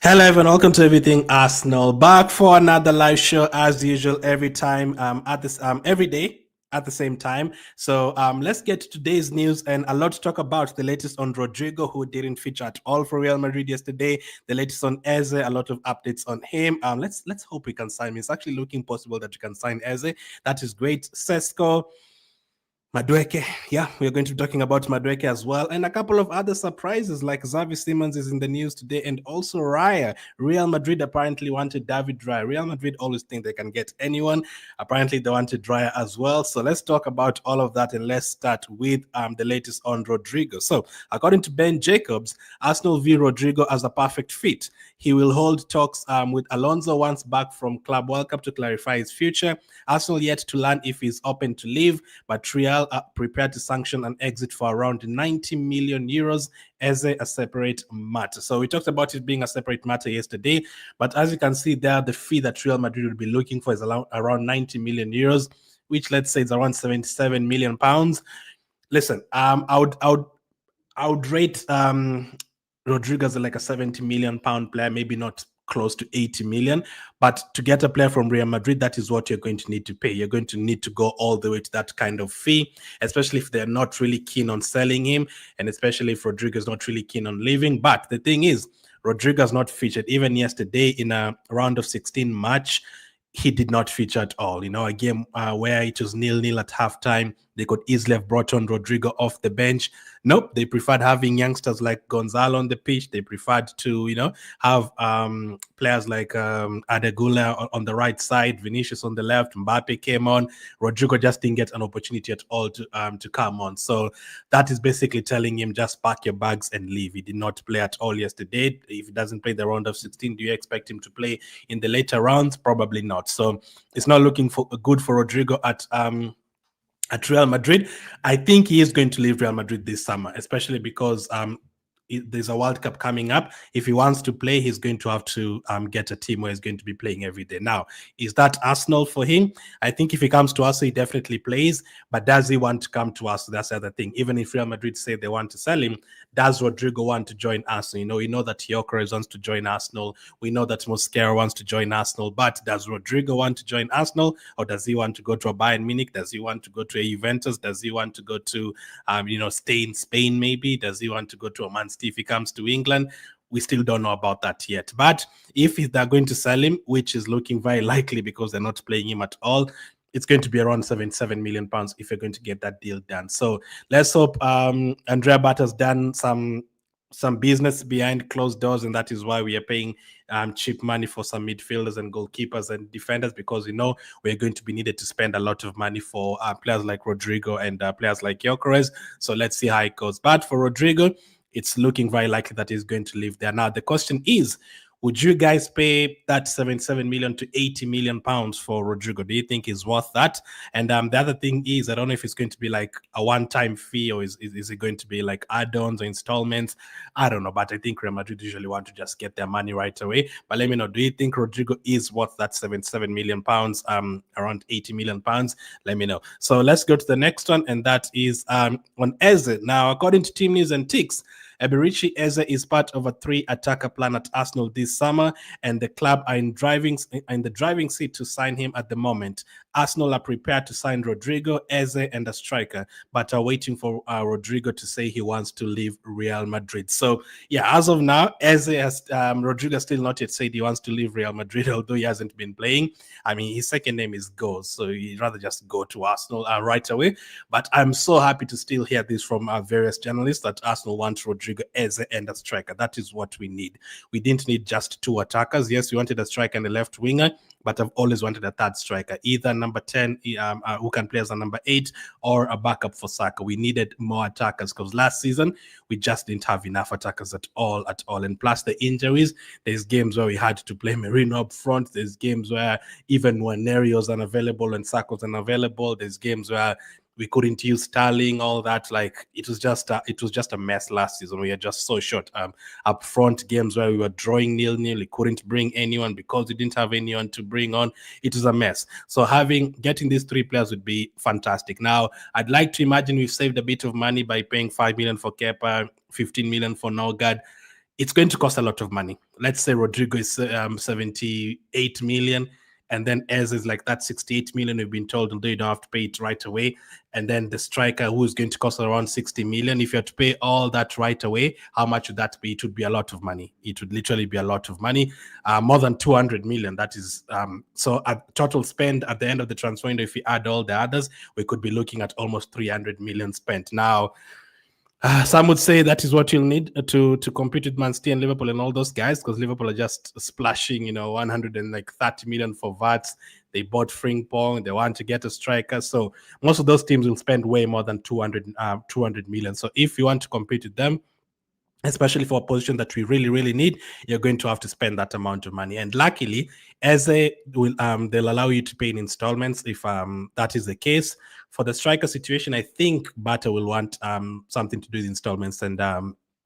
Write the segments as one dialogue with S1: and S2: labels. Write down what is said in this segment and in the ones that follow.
S1: Hello everyone, welcome to Everything Arsenal. Back for another live show as usual every time at this every day at the same time. So let's get to today's news and a lot to talk about. The latest on Rodrygo, who didn't feature at all for Real Madrid yesterday. The latest on Eze, a lot of updates on him. Let's hope we can sign him. It's actually looking possible that you can sign Eze. That is great. Sesko. Madueke, yeah, we're going to be talking about Madueke as well, and a couple of other surprises like Xavi Simons is in the news today, and also Raya. Real Madrid apparently wanted David Raya. Real Madrid always think they can get anyone. Apparently, they wanted Raya as well. So let's talk about all of that, and let's start with the latest on Rodrygo. So, according to Ben Jacobs, Arsenal view Rodrygo as a perfect fit. He will hold talks with Alonso once back from Club World Cup to clarify his future. Arsenal yet to learn if he's open to leave, but Real are prepared to sanction an exit for around 90 million euros as a separate matter. So we talked about it being a separate matter yesterday, but as you can see there, the fee that Real Madrid will be looking for is around 90 million euros, which let's say is around 77 million pounds. Listen, I would rate Rodrygo as like a 70 million pound player, maybe not close to 80 million. But to get a player from Real Madrid, that is what you're going to need to pay. You're going to need to go all the way to that kind of fee, especially if they're not really keen on selling him, and especially if Rodrygo is not really keen on leaving. But the thing is, Rodrygo has not featured even yesterday in a round of 16 match. He did not feature at all. A game where it was 0-0 at halftime. They could easily have brought on Rodrygo off the bench. Nope, they preferred having youngsters like Gonzalo on the pitch. They preferred to, have players like Adegula on the right side, Vinicius on the left, Mbappe came on. Rodrygo just didn't get an opportunity at all to come on. So that is basically telling him just pack your bags and leave. He did not play at all yesterday. If he doesn't play the round of 16, do you expect him to play in the later rounds? Probably not. So it's not looking good for Rodrygo at Real Madrid. I think he is going to leave Real Madrid this summer, especially because there's a World Cup coming up. If he wants to play, he's going to have to get a team where he's going to be playing every day. Now, is that Arsenal for him? I think if he comes to us, he definitely plays. But does he want to come to us? That's the other thing. Even if Real Madrid say they want to sell him, does Rodrygo want to join Arsenal? We know that Gyokeres wants to join Arsenal. We know that Mosquera wants to join Arsenal. But does Rodrygo want to join Arsenal, or does he want to go to a Bayern Munich? Does he want to go to a Juventus? Does he want to go to, stay in Spain maybe? Does he want to go to a Man City if he comes to England? We still don't know about that yet. But if they're going to sell him, which is looking very likely because they're not playing him at all, it's going to be around 77 million pounds if you're going to get that deal done. So let's hope Andrea Bata's done some business behind closed doors, and that is why we are paying cheap money for some midfielders and goalkeepers and defenders, because we're going to be needed to spend a lot of money for players like Rodrygo and players like Gyokeres. So let's see how it goes. But for Rodrygo, it's looking very likely that he's going to leave there. Now the question is, would you guys pay that 77 million to 80 million pounds for Rodrygo? Do you think it's worth that? And the other thing is, I don't know if it's going to be like a one-time fee, or is it going to be like add-ons or installments? I don't know, but I think Real Madrid usually want to just get their money right away. But let me know, do you think Rodrygo is worth that 77 million pounds, around 80 million pounds? Let me know. So let's go to the next one, and that is on Eze. Now, according to Team News and Ticks, Eberechi Eze is part of a 3-attacker plan at Arsenal this summer, and the club are in the driving seat to sign him at the moment. Arsenal are prepared to sign Rodrygo, Eze, and a striker, but are waiting for Rodrygo to say he wants to leave Real Madrid. So, yeah, as of now, Rodrygo still not yet said he wants to leave Real Madrid, although he hasn't been playing. I mean, his second name is Goes, so he'd rather just go to Arsenal right away. But I'm so happy to still hear this from various journalists that Arsenal wants Rodrygo, Eze, and a striker. That is what we need. We didn't need just 2 attackers. Yes, we wanted a striker and a left winger, but I've always wanted a third striker, either number 10, who can play as a number 8, or a backup for Saka. We needed more attackers because last season we just didn't have enough attackers at all. And plus the injuries, there's games where we had to play Merino up front. There's games where even when Nerio's unavailable and Saka's unavailable, there's games where we couldn't use Sterling, all that. Like it was just a mess last season. We are just so short up front. Games where we were drawing 0-0, we couldn't bring anyone because we didn't have anyone to bring on. It was a mess. So getting these 3 players would be fantastic. Now I'd like to imagine we've saved a bit of money by paying 5 million for Kepa, 15 million for Nørgaard. it's going to cost a lot of money. Let's say Rodrygo is 78 million, and then Ez is like that 68 million. We've been told, although you don't have to pay it right away. And then the striker, who is going to cost around 60 million. If you have to pay all that right away, how much would that be? It would be a lot of money. It would literally be a lot of money, more than 200 million. That is, so a total spend at the end of the transfer window, if we add all the others, we could be looking at almost 300 million spent. Now, some would say that is what you'll need to compete with Man City and Liverpool and all those guys, because Liverpool are just splashing, 130 million for VATs. They bought Frimpong. They want to get a striker. So most of those teams will spend way more than 200 million. So if you want to compete with them, especially for a position that we really, really need, you're going to have to spend that amount of money. And luckily, they'll allow you to pay in installments if that is the case. For the striker situation, I think Bata will want something to do with installments and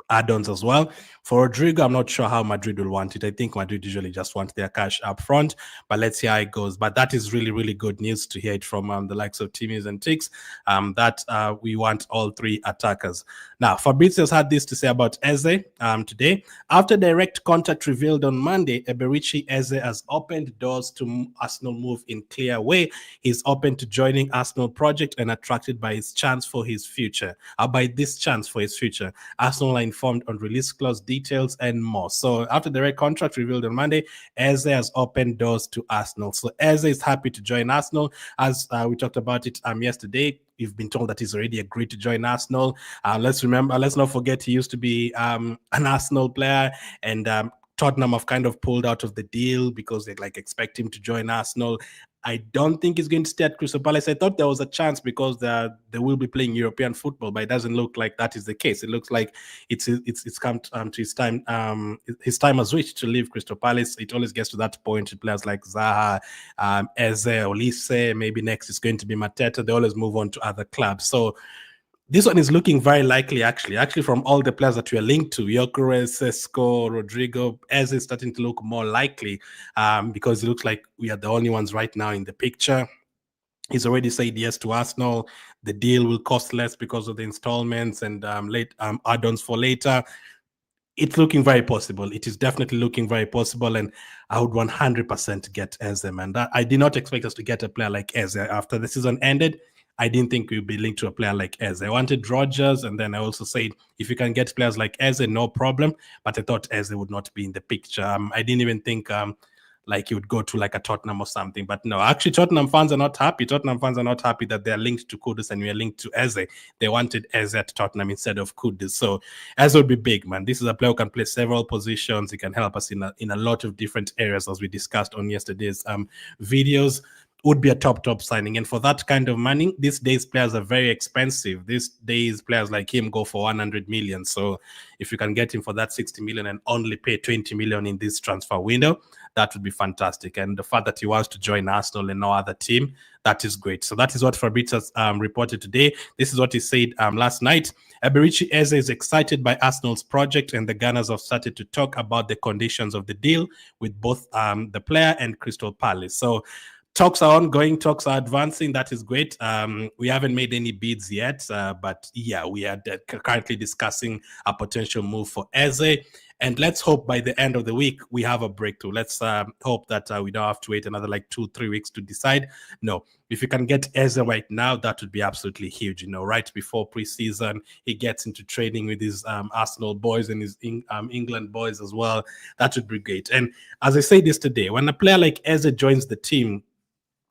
S1: add-ons as well. For Rodrygo, I'm not sure how Madrid will want it. I think Madrid usually just want their cash up front, but let's see how it goes. But that is really, really good news to hear it from the likes of Timmy's and Tix, that we want all three attackers. Now, Fabrizio's had this to say about Eze today. After direct contact revealed on Monday, Eberechi Eze has opened doors to Arsenal move in clear way. He's open to joining Arsenal project and attracted by his chance for his future. By this chance for his future. Arsenal are informed on release clause details and more. So after the direct contract revealed on Monday, Eze has opened doors to Arsenal. So Eze is happy to join Arsenal. As we talked about it yesterday, you've been told that he's already agreed to join Arsenal. Let's not forget he used to be an Arsenal player, and Tottenham have kind of pulled out of the deal because they expect him to join Arsenal. I don't think he's going to stay at Crystal Palace. I thought there was a chance because they will be playing European football, but it doesn't look like that is the case. It looks like it's come to his time. His time has reached to leave Crystal Palace. It always gets to that point with players like Zaha, Eze, Olise. Maybe next is going to be Mateta. They always move on to other clubs. So this one is looking very likely, actually. From all the players that we are linked to, Gyokeres, Sesko, Rodrygo, Eze is starting to look more likely because it looks like we are the only ones right now in the picture. He's already said yes to Arsenal. The deal will cost less because of the installments and add-ons for later. It's looking very possible. It is definitely looking very possible, and I would 100% get Eze, man. I did not expect us to get a player like Eze after the season ended. I didn't think we'd be linked to a player like Eze. I wanted Rodgers, and then I also said, if you can get players like Eze, no problem. But I thought Eze would not be in the picture. I didn't even think he would go to a Tottenham or something. But no, actually, Tottenham fans are not happy. Tottenham fans are not happy that they're linked to Kudus and we are linked to Eze. They wanted Eze at Tottenham instead of Kudus. So Eze would be big, man. This is a player who can play several positions. He can help us in a lot of different areas, as we discussed on yesterday's videos. Would be a top signing. And for that kind of money, these days players are very expensive. These days players like him go for 100 million. So if you can get him for that 60 million and only pay 20 million in this transfer window, that would be fantastic. And the fact that he wants to join Arsenal and no other team, that is great. So that is what Fabrizio reported today. This is what he said last night. Eberechi Eze is excited by Arsenal's project, and the Gunners have started to talk about the conditions of the deal with both the player and Crystal Palace. So talks are ongoing, talks are advancing. That is great. We haven't made any bids yet, but yeah, we are currently discussing a potential move for Eze. And let's hope by the end of the week, we have a breakthrough. Let's hope that we don't have to wait another 2-3 weeks to decide. No, if you can get Eze right now, that would be absolutely huge. Right before preseason, he gets into training with his Arsenal boys and his England boys as well. That would be great. And as I say this today, when a player like Eze joins the team,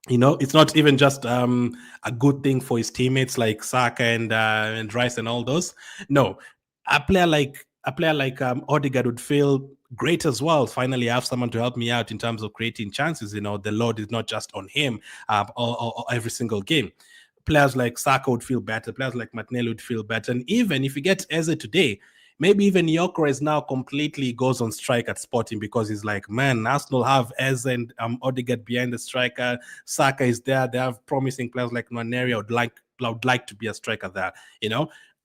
S1: it's not even just a good thing for his teammates like Saka and Rice and all those. No, a player like Odegaard would feel great as well. Finally, I have someone to help me out in terms of creating chances. The load is not just on him or every single game. Players like Saka would feel better. Players like Martinelli would feel better. And even if you get Eze today, maybe even Gyokeres now completely goes on strike at Sporting because he's like, man, Arsenal have Eze and Odegaard behind the striker. Saka is there. They have promising players like Nørgaard. I would like to be a striker there.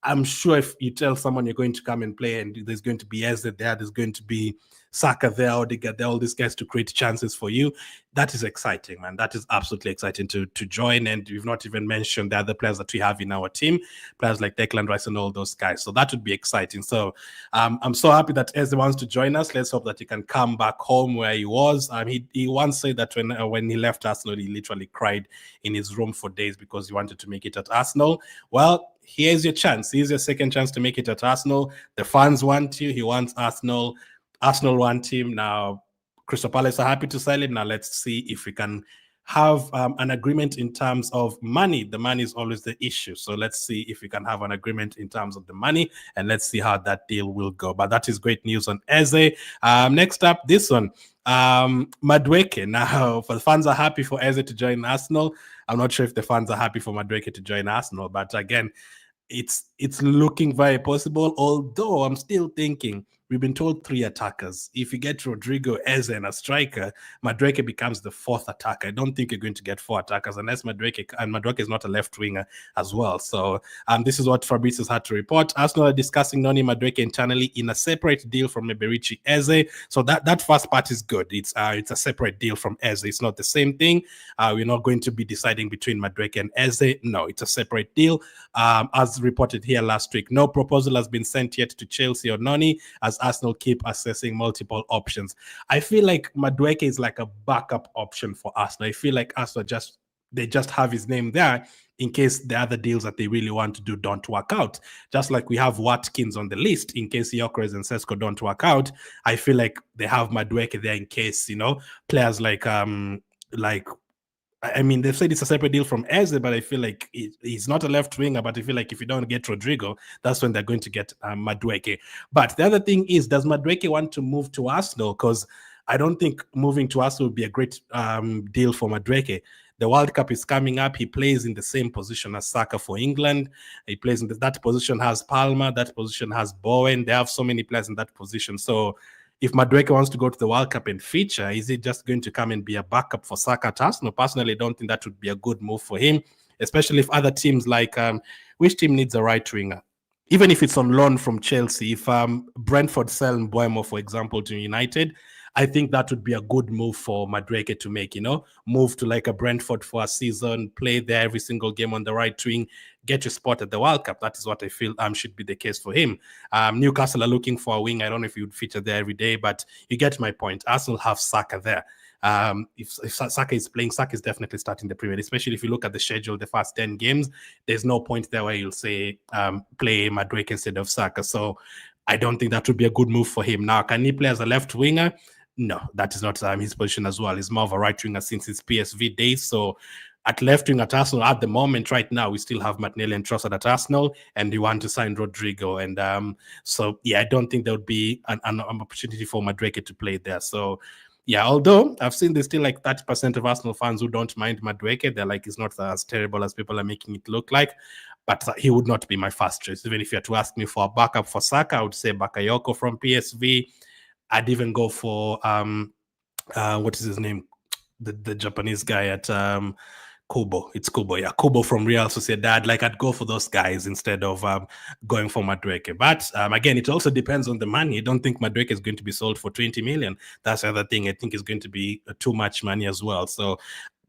S1: I'm sure if you tell someone you're going to come and play and there's going to be Eze there, there's going to be Saka there, Odegaard there, all these guys to create chances for you, that is exciting, man. That is absolutely exciting to join. And we've not even mentioned the other players that we have in our team, players like Declan Rice and all those guys. So that would be exciting. So I'm so happy that Eze wants to join us. Let's hope that he can come back home where he was. He once said that when he left Arsenal, he literally cried in his room for days because he wanted to make it at Arsenal. Well, here's your chance. Here's your second chance to make it at Arsenal. The fans want you. He wants Arsenal. Arsenal want him. Now, Crystal Palace are happy to sell him. Now, let's see if we can have an agreement in terms of money. The money is always the issue. So let's see if we can have an agreement in terms of the money, and let's see how that deal will go. But that is great news on Eze. Next up, this one. Madueke. Now, the fans are happy for Eze to join Arsenal. I'm not sure if the fans are happy for Madueke to join Arsenal, but again, it's looking very possible, although I'm still thinking we've been told 3 attackers. If you get Rodrygo, Eze, and a striker, Madueke becomes the 4th attacker. I don't think you're going to get 4 attackers unless Madueke is not a left winger as well. So this is what Fabrice has had to report. Arsenal are discussing Noni Madueke internally in a separate deal from Eberechi Eze. So that first part is good. It's a separate deal from Eze. It's not the same thing. We're not going to be deciding between Madueke and Eze. No, it's a separate deal. As reported here last week, no proposal has been sent yet to Chelsea or Noni, as Arsenal keep assessing multiple options. I feel like Madueke is like a backup option for Arsenal. I feel like Arsenal they just have his name there in case the other deals that they really want to do don't work out. Just like we have Watkins on the list in case Gyokeres and Sesko don't work out. I feel like they have Madueke there in case, players like I mean, they've said it's a separate deal from Eze, but I feel like he's not a left winger. But I feel like if you don't get Rodrygo, that's when they're going to get Madueke. But the other thing is, does Madueke want to move to Arsenal? Because I don't think moving to Arsenal would be a great deal for Madueke. The World Cup is coming up. He plays in the same position as Saka for England. He plays in that position has Palmer. That position has Bowen. They have so many players in that position. So if Madueke wants to go to the World Cup and feature, is he just going to come and be a backup for Saka at Arsenal? Personally, I don't think that would be a good move for him, especially if other teams like, which team needs a right winger? Even if it's on loan from Chelsea, if Brentford sell Mbeumo, for example, to United, I think that would be a good move for Madueke to make, move to like a Brentford for a season, play there every single game on the right wing, get your spot at the World Cup. That is what I feel should be the case for him. Newcastle are looking for a wing. I don't know if he would feature there every day, but you get my point. Arsenal have Saka there. If Saka is playing, Saka is definitely starting the Premier League, especially if you look at the schedule, the first 10 games, there's no point there where you'll say play Madueke instead of Saka. So I don't think that would be a good move for him. Now, can he play as a left winger? No, that is not his position as well. He's more of a right winger since his PSV days. So at left wing at Arsenal, at the moment, right now, we still have Martinelli and Trossard at Arsenal, and we want to sign Rodrygo. And so, yeah, I don't think there would be an opportunity for Madueke to play there. So, yeah, although I've seen there's still like 30% of Arsenal fans who don't mind Madueke. They're like, he's not as terrible as people are making it look like. But he would not be my first choice. Even if you had to ask me for a backup for Saka, I would say Bakayoko from PSV. I'd even go for what is his name? The Japanese guy at Kubo. It's Kubo, yeah. Kubo from Real Sociedad. Like, I'd go for those guys instead of going for Madueke. But again, it also depends on the money. I don't think Madueke is going to be sold for 20 million. That's the other thing. I think it's going to be too much money as well. So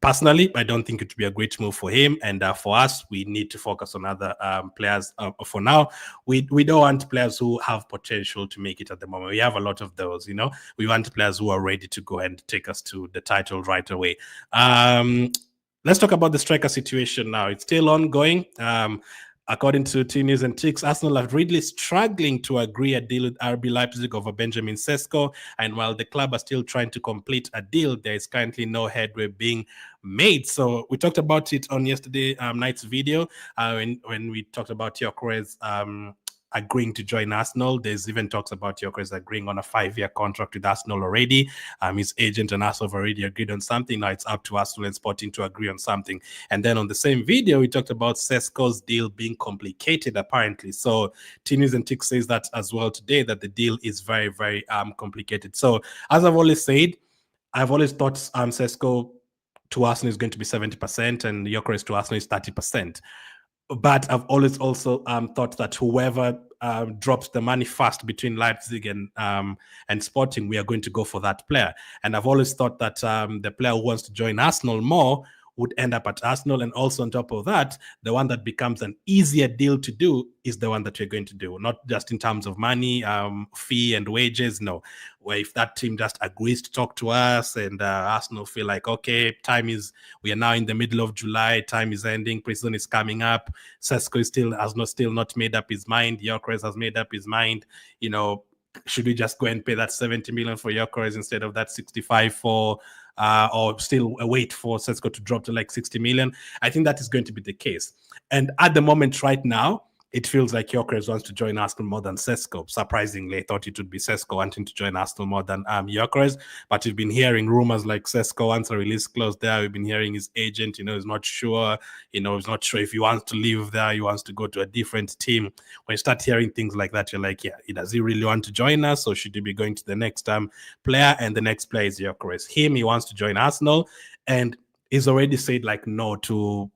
S1: personally, I don't think it would be a great move for him. And for us, we need to focus on other players for now. We don't want players who have potential to make it at the moment. We have a lot of those, We want players who are ready to go and take us to the title right away. Let's talk about the striker situation now. It's still ongoing. According to T News and Ticks, Arsenal are really struggling to agree a deal with RB Leipzig over Benjamin Sesko. And while the club are still trying to complete a deal, there is currently no headway being made. So we talked about it on yesterday night's video when we talked about Gyokeres agreeing to join Arsenal. There's even talks about Gyokeres agreeing on a 5-year contract with Arsenal already. His agent and Arsenal have already agreed on something. Now it's up to Arsenal and Sporting to agree on something. And then on the same video, we talked about Sesko's deal being complicated, apparently. So T-News and Tick says that as well today, that the deal is very, very complicated. So as I've always said, I've always thought Sesko to Arsenal is going to be 70% and Gyokeres to Arsenal is 30%. But I've always also thought that whoever drops the money fast between Leipzig and Sporting, we are going to go for that player. And I've always thought that the player who wants to join Arsenal more would end up at Arsenal. And also on top of that, the one that becomes an easier deal to do is the one that we're going to do, not just in terms of money, fee and wages. No, where if that team just agrees to talk to us and Arsenal feel like, okay, we are now in the middle of July, time is ending, pre-season is coming up. Sesko still not made up his mind. Gyokeres has made up his mind. Should we just go and pay that 70 million for Gyokeres instead of that 65 for or still wait for Sesko to drop to like 60 million? I think that is going to be the case. And at the moment right now, it feels like Gyokeres wants to join Arsenal more than Sesko. Surprisingly, I thought it would be Sesko wanting to join Arsenal more than Gyokeres. But we've been hearing rumors like Sesko wants a release clause there. We've been hearing his agent, is not sure. He's not sure if he wants to leave there. He wants to go to a different team. When you start hearing things like that, you're like, yeah, does he really want to join us? Or should he be going to the next player? And the next player is Gyokeres. He wants to join Arsenal. And he's already said like no to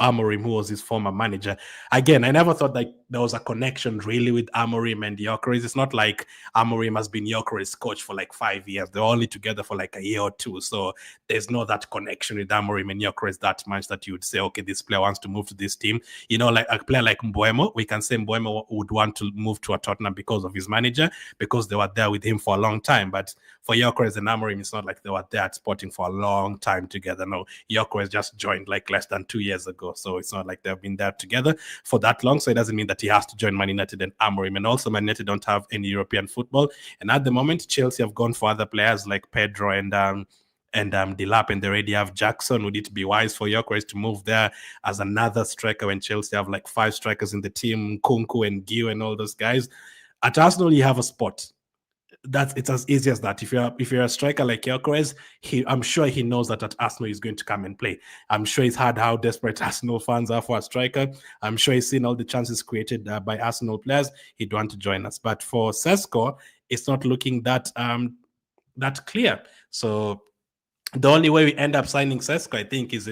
S1: Amorim, who was his former manager. Again, I never thought like there was a connection really with Amorim and Gyokeres. It's not like Amorim has been Gyokeres' coach for like 5 years. They're only together for like a year or two. So there's no that connection with Amorim and Gyokeres that much that you would say, okay, this player wants to move to this team. Like a player like Mbeumo, we can say Mbeumo would want to move to a Tottenham because of his manager, because they were there with him for a long time. But for Gyokeres and Amorim, it's not like they were there at Sporting for a long time together. No, Gyokeres just joined like less than 2 years ago. So it's not like they've been there together for that long. So it doesn't mean that he has to join Man United and Amorim. And also Man United don't have any European football. And at the moment, Chelsea have gone for other players like Pedro and Delap, and they already have Jackson. Would it be wise for Gyokeres to move there as another striker when Chelsea have like 5 strikers in the team, Kunku and Gio and all those guys? At Arsenal, you have a spot. It's as easy as that. If you're a striker like Gyokeres, I'm sure he knows that at Arsenal he's going to come and play. I'm sure he's heard how desperate Arsenal fans are for a striker. I'm sure he's seen all the chances created by Arsenal players. He'd want to join us. But for Sesko, it's not looking that clear. So the only way we end up signing Sesko, I think, is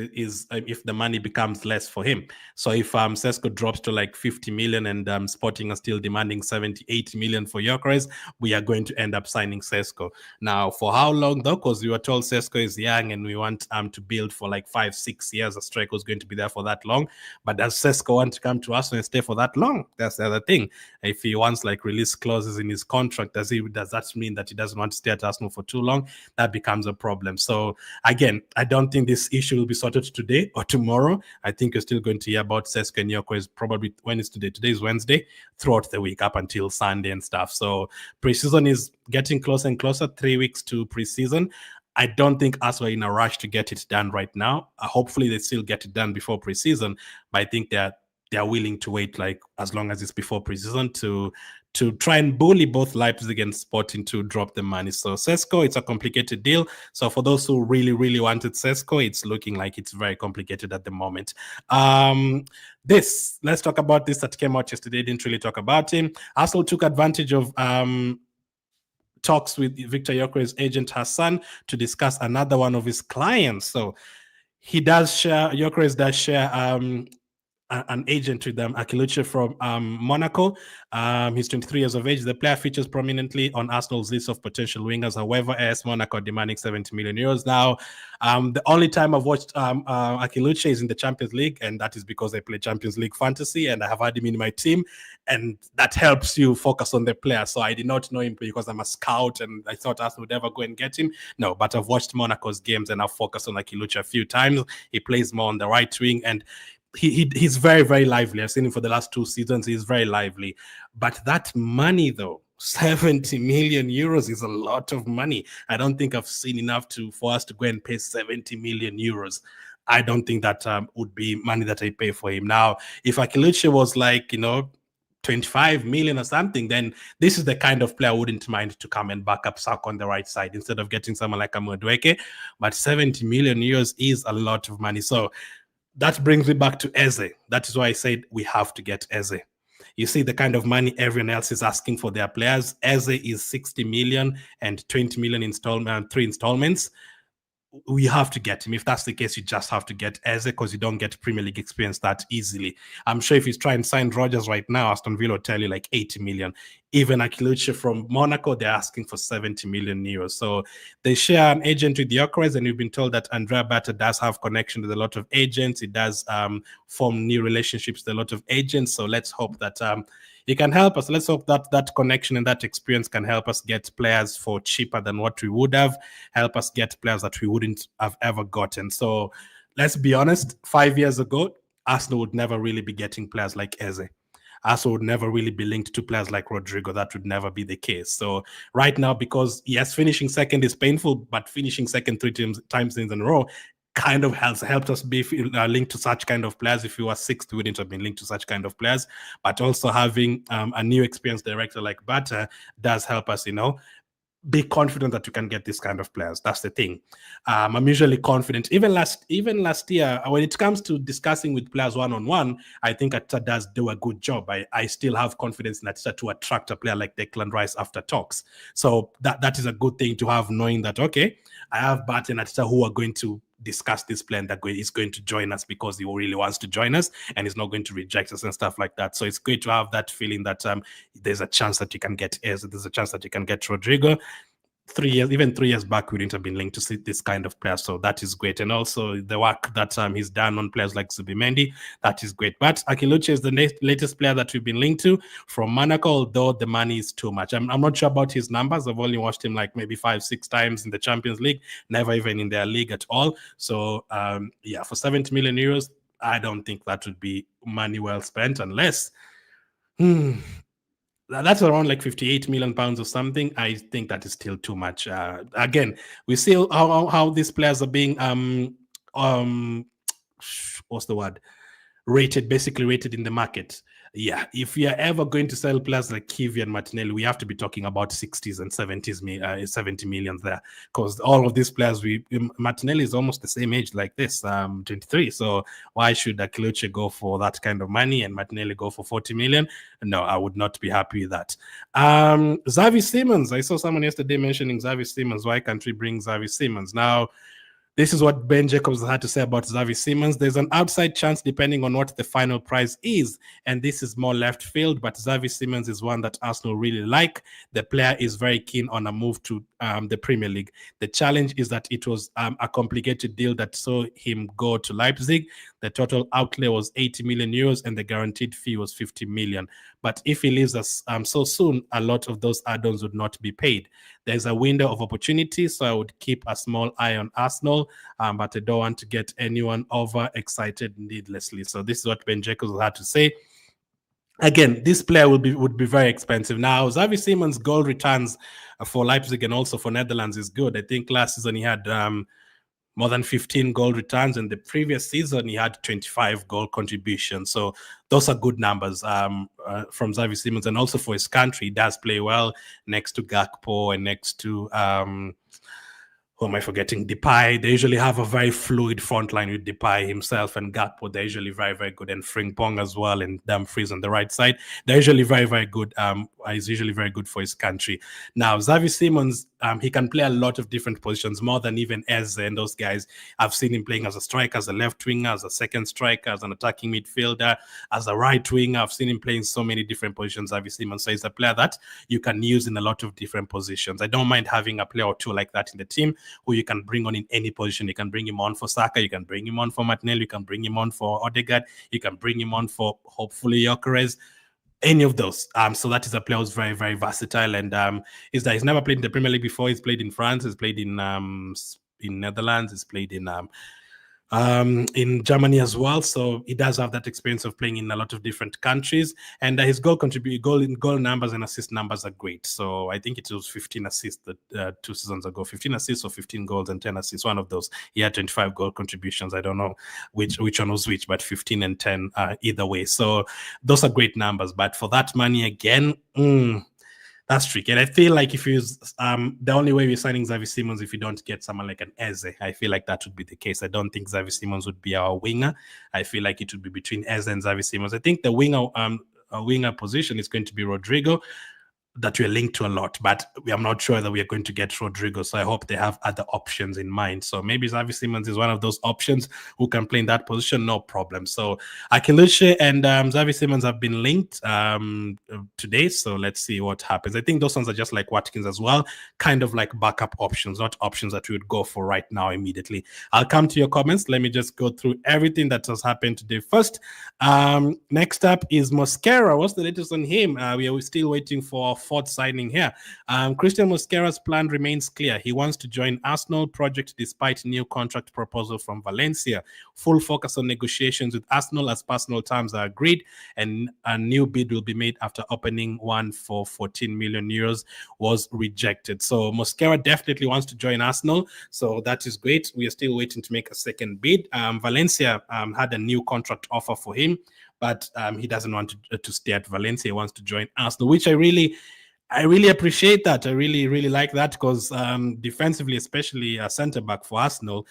S1: if the money becomes less for him. So if Sesko drops to like 50 million and Sporting are still demanding 70, 80 million for Gyokeres, we are going to end up signing Sesko. Now, for how long though? Because we were told Sesko is young and we want to build for like 5-6 years. A striker is going to be there for that long. But does Sesko want to come to us and stay for that long? That's the other thing. If he wants like release clauses in his contract, does that mean that he doesn't want to stay at Arsenal for too long? That becomes a problem. So again, I don't think this issue will be sorted today or tomorrow. I think you're still going to hear about Sesko and Gyokeres probably when it's today. Today is Wednesday, throughout the week up until Sunday and stuff. So preseason is getting closer and closer, 3 weeks to preseason. I don't think us are in a rush to get it done right now. Hopefully they still get it done before preseason, but I think they're willing to wait like as long as it's before preseason to try and bully both Leipzig and Sporting to drop the money. So Sesko, it's a complicated deal. So for those who really, really wanted Sesko, it's looking like it's very complicated at the moment. Let's talk about this that came out yesterday. Didn't really talk about him. Arsenal took advantage of talks with Viktor Gyokeres' agent Hassan to discuss another one of his clients. So Gyokeres does share an agent with them, Akiluche from Monaco. He's 23 years of age. The player features prominently on Arsenal's list of potential wingers. However, AS Monaco are demanding 70 million euros now. The only time I've watched Akiluche is in the Champions League, and that is because I play Champions League fantasy and I have had him in my team, and that helps you focus on the player. So I did not know him because I'm a scout and I thought Arsenal would ever go and get him. No, but I've watched Monaco's games and I've focused on Akiluche a few times. He plays more on the right wing and he's very, very lively. I've seen him for the last 2 seasons. He's very lively. But that money, though, 70 million euros is a lot of money. I don't think I've seen enough for us to go and pay 70 million euros. I don't think that would be money that I pay for him. Now, if Akiluche was like, 25 million or something, then this is the kind of player I wouldn't mind to come and back up Saka on the right side instead of getting someone like a Madueke. But 70 million euros is a lot of money. So that brings me back to Eze. That is why I said we have to get Eze. You see the kind of money everyone else is asking for their players. Eze is 60 million and 20 million 3 installments. we have to get him. If that's the case, you just have to get Eze because you don't get Premier League experience that easily. I'm sure if he's trying to sign Rodgers right now, Aston Villa will tell you like 80 million. Even Akiluche from Monaco, they're asking for 70 million euros. So they share an agent with Gyokeres, and we've been told that Andrea Bata does have connection with a lot of agents. He does form new relationships with a lot of agents. So let's hope that he can help us. Let's hope that that connection and that experience can help us get players for cheaper than what we would have, help us get players that we wouldn't have ever gotten. So let's be honest, 5 years ago, Arsenal would never really be getting players like Eze. Arsenal would never really be linked to players like Rodrygo. That would never be the case. So right now, because yes, finishing second is painful, but finishing second three times in a row kind of has helped us be linked to such kind of players. If we were sixth, we wouldn't have been linked to such kind of players. But also having a new experienced director like Bata does help us, be confident that you can get this kind of players. That's the thing. I'm usually confident. Even last year, when it comes to discussing with players one-on-one, I think Ateta does do a good job. I still have confidence in Ateta to attract a player like Declan Rice after talks. So that is a good thing to have, knowing that, okay, I have Bart and Ateta who are going to discuss this plan that is going to join us because he really wants to join us and he's not going to reject us and stuff like that. So it's great to have that feeling that there's a chance that you can get Eze, there's a chance that you can get Rodrygo. 3 years back, we didn't have been linked to see this kind of player, so that is great. And also the work that he's done on players like Zubimendi, that is great. But Akiluche is the latest player that we've been linked to from Monaco, although the money is too much. I'm not sure about his numbers. I've only watched him like maybe 5-6 times in the Champions League, never even in their league at all. So yeah, for 70 million euros, I don't think that would be money well spent unless that's around like 58 million pounds or something. I think that is still too much. Again, we see how these players are being what's the word? Basically rated in the market. Yeah, if we are ever going to sell players like Xavi and Martinelli, we have to be talking about 60s and 70s, 70 million there, because all of these players, Martinelli is almost the same age like this, 23. So why should Akiluche go for that kind of money and Martinelli go for 40 million? No, I would not be happy with that. Xavi Simons, I saw someone yesterday mentioning Xavi Simons. Why can't we bring Xavi Simons now? This is what Ben Jacobs had to say about Xavi Simons. There's an outside chance depending on what the final price is, and this is more left field, but Xavi Simons is one that Arsenal really like. The player is very keen on a move to the Premier League. The challenge is that it was a complicated deal that saw him go to Leipzig. The total outlay was 80 million euros and the guaranteed fee was 50 million. But if he leaves us so soon, a lot of those add-ons would not be paid. There's a window of opportunity, so I would keep a small eye on Arsenal, but I don't want to get anyone overexcited needlessly. So this is what Ben Jacobs had to say. Again, this player would be very expensive. Now, Xavi Simons' goal returns for Leipzig and also for Netherlands is good. I think last season he had more than 15 goal returns, and the previous season he had 25 goal contributions. So those are good numbers from Xavi Simons, and also for his country, he does play well next to Gakpo and next to who am I forgetting? Depay. They usually have a very fluid front line with Depay himself and Gakpo. They're usually very, very good. And Frimpong as well, and Dumfries on the right side. They're usually very, very good. He's usually very good for his country. Now, Xavi Simons, he can play a lot of different positions, more than even Eze and those guys. I've seen him playing as a striker, as a left winger, as a second striker, as an attacking midfielder, as a right winger. I've seen him playing so many different positions, Xavi Simons. So he's a player that you can use in a lot of different positions. I don't mind having a player or two like that in the team, who you can bring on in any position. You can bring him on for Saka, you can bring him on for Martinelli, you can bring him on for Odegaard, you can bring him on for hopefully Gyokeres, any of those. So that is a player who's very, very versatile, and he's never played in the Premier League before. He's played in France, he's played in Netherlands, he's played in Germany as well. So he does have that experience of playing in a lot of different countries, and his goal numbers and assist numbers are great. So I think it was 15 assists 2 seasons ago, 15 assists or 15 goals and 10 assists, one of those. He had 25 goal contributions. I don't know which one was which, but 15 and 10 either way. So those are great numbers, but for that money again, that's tricky. And I feel like if you the only way we're signing Xavi Simons, if you don't get someone like an Eze, I feel like that would be the case. I don't think Xavi Simons would be our winger. I feel like it would be between Eze and Xavi Simons. I think the winger position is going to be Rodrygo. that we're linked to a lot, but I'm not sure that we are going to get Rodrygo. So I hope they have other options in mind. So maybe Xavi Simons is one of those options who can play in that position, no problem. So Akiluche and Xavi Simons have been linked today. So let's see what happens. I think those ones are just like Watkins as well, kind of like backup options, not options that we would go for right now immediately. I'll come to your comments. Let me just go through everything that has happened today first. Next up is Mosquera. What's the latest on him? We are still waiting for a fourth signing here. Cristhian Mosquera's plan remains clear. He wants to join Arsenal project despite new contract proposal from Valencia. Full focus on negotiations with Arsenal as personal terms are agreed, and a new bid will be made after opening one for 14 million euros was rejected. So Mosquera definitely wants to join Arsenal. So that is great. We are still waiting to make a second bid. Valencia had a new contract offer for him, but he doesn't want to stay at Valencia. He wants to join Arsenal, which I really appreciate that. I really like that, because defensively, especially a centre-back for Arsenal,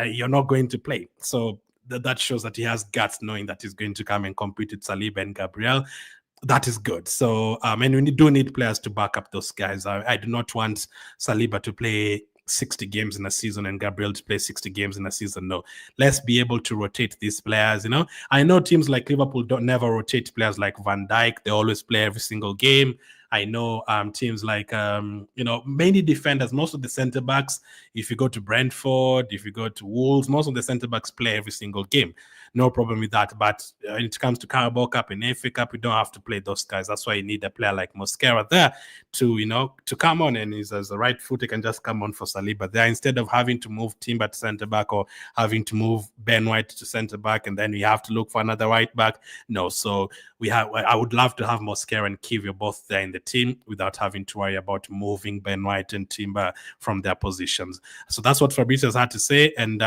S1: you're not going to play. So that shows that he has guts, knowing that he's going to come and compete with Saliba and Gabriel. That is good. So, and we do need players to back up those guys. I do not want Saliba to play 60 games in a season and Gabriel to play 60 games in a season. No, let's be able to rotate these players. I know teams like Liverpool don't never rotate players like Van Dijk. They always play every single game. I know teams like, many defenders, most of the centre backs, if you go to Brentford, if you go to Wolves, most of the centre backs play every single game. No problem with that. But when it comes to Carabao Cup and FA Cup, you don't have to play those guys. That's why you need a player like Mosquera there to come on, and he's as a right foot, he can just come on for Saliba there instead of having to move Timber to centre back or having to move Ben White to centre back, and then we have to look for another right back. No, so I would love to have Mosquera and Kivio both there in the team without having to worry about moving Ben White and Timber from their positions. So that's what Fabrizio's had to say. And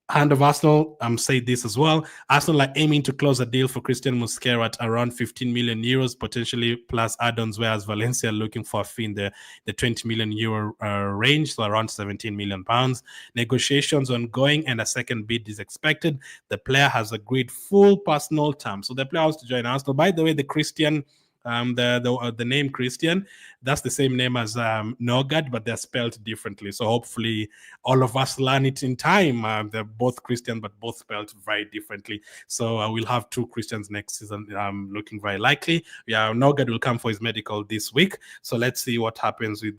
S1: hand of Arsenal, say this as well. Arsenal are aiming to close a deal for Cristhian Mosquera at around 15 million euros, potentially plus add-ons, whereas Valencia are looking for a fee in the 20 million euro range, so around 17 million pounds. Negotiations ongoing and a second bid is expected. The player has agreed full personal terms. So the player wants to join Arsenal. By the way, the Cristhian, the name Cristhian, that's the same name as Nørgaard, but they're spelled differently. So hopefully all of us learn it in time. They're both Christian, but both spelled very differently. So we'll have two Christians next season, looking very likely. Yeah, Nørgaard will come for his medical this week. So let's see what happens with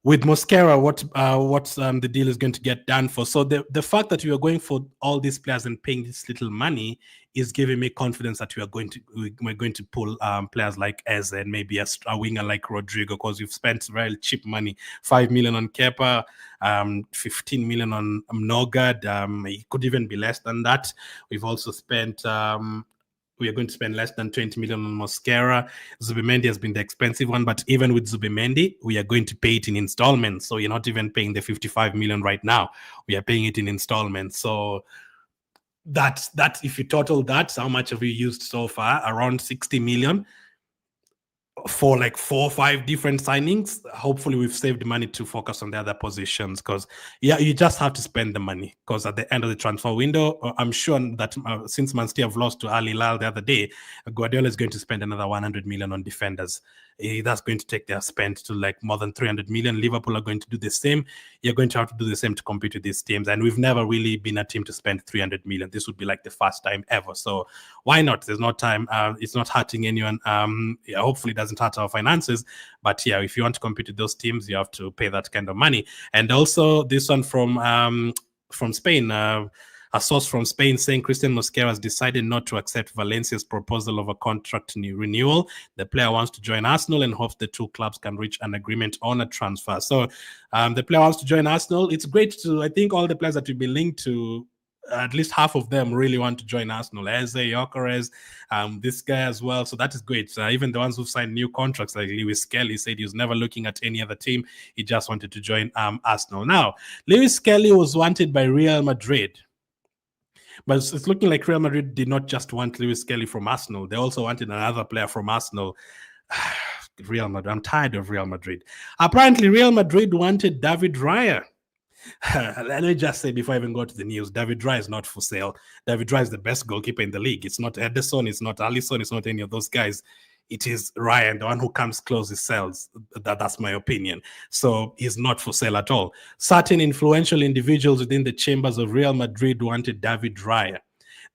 S1: Mosquera, what the deal is going to get done for. So the fact that we are going for all these players and paying this little money is giving me confidence that we're going to pull players like Eze and maybe a winger like Rodrygo, because we've spent very cheap money, 5 million on Kepa, 15 million on Nørgaard. It could even be less than that. We've also spent we are going to spend less than 20 million on Mosquera. Zubimendi has been the expensive one, but even with Zubimendi, we are going to pay it in installments. So you're not even paying the 55 million right now. We are paying it in installments. So that if you total that, how much have we used so far? Around 60 million for like 4 or 5 different signings. Hopefully we've saved money to focus on the other positions, because you just have to spend the money, because at the end of the transfer window, I'm sure that since Man City have lost to Al Hilal the other day, Guardiola is going to spend another 100 million on defenders. That's going to take their spend to like more than 300 million. Liverpool are going to do the same. You're going to have to do the same to compete with these teams, and we've never really been a team to spend 300 million. This would be like the first time ever. So why not? There's no time. It's not hurting anyone. Hopefully it doesn't hurt our finances, but yeah, if you want to compete with those teams, you have to pay that kind of money. And also this one from Spain, a source from Spain saying Cristhian Mosquera has decided not to accept Valencia's proposal of a contract renewal. The player wants to join Arsenal and hopes the two clubs can reach an agreement on a transfer. So the player wants to join Arsenal. It's great I think all the players that we've been linked to, at least half of them really want to join Arsenal. Eze, Gyokeres, this guy as well. So that is great. Even the ones who signed new contracts, like Lewis Kelly, said he was never looking at any other team. He just wanted to join Arsenal. Now, Lewis Kelly was wanted by Real Madrid. But it's looking like Real Madrid did not just want Lewis Kelly from Arsenal. They also wanted another player from Arsenal. Real Madrid. I'm tired of Real Madrid. Apparently, Real Madrid wanted David Raya. Let me just say before I even go to the news, David Raya is not for sale. David Raya is the best goalkeeper in the league. It's not Ederson, it's not Alisson, it's not any of those guys. it is Raya, the one who comes close, he sells. That's my opinion. So he's not for sale at all. Certain influential individuals within the chambers of Real Madrid wanted David Raya.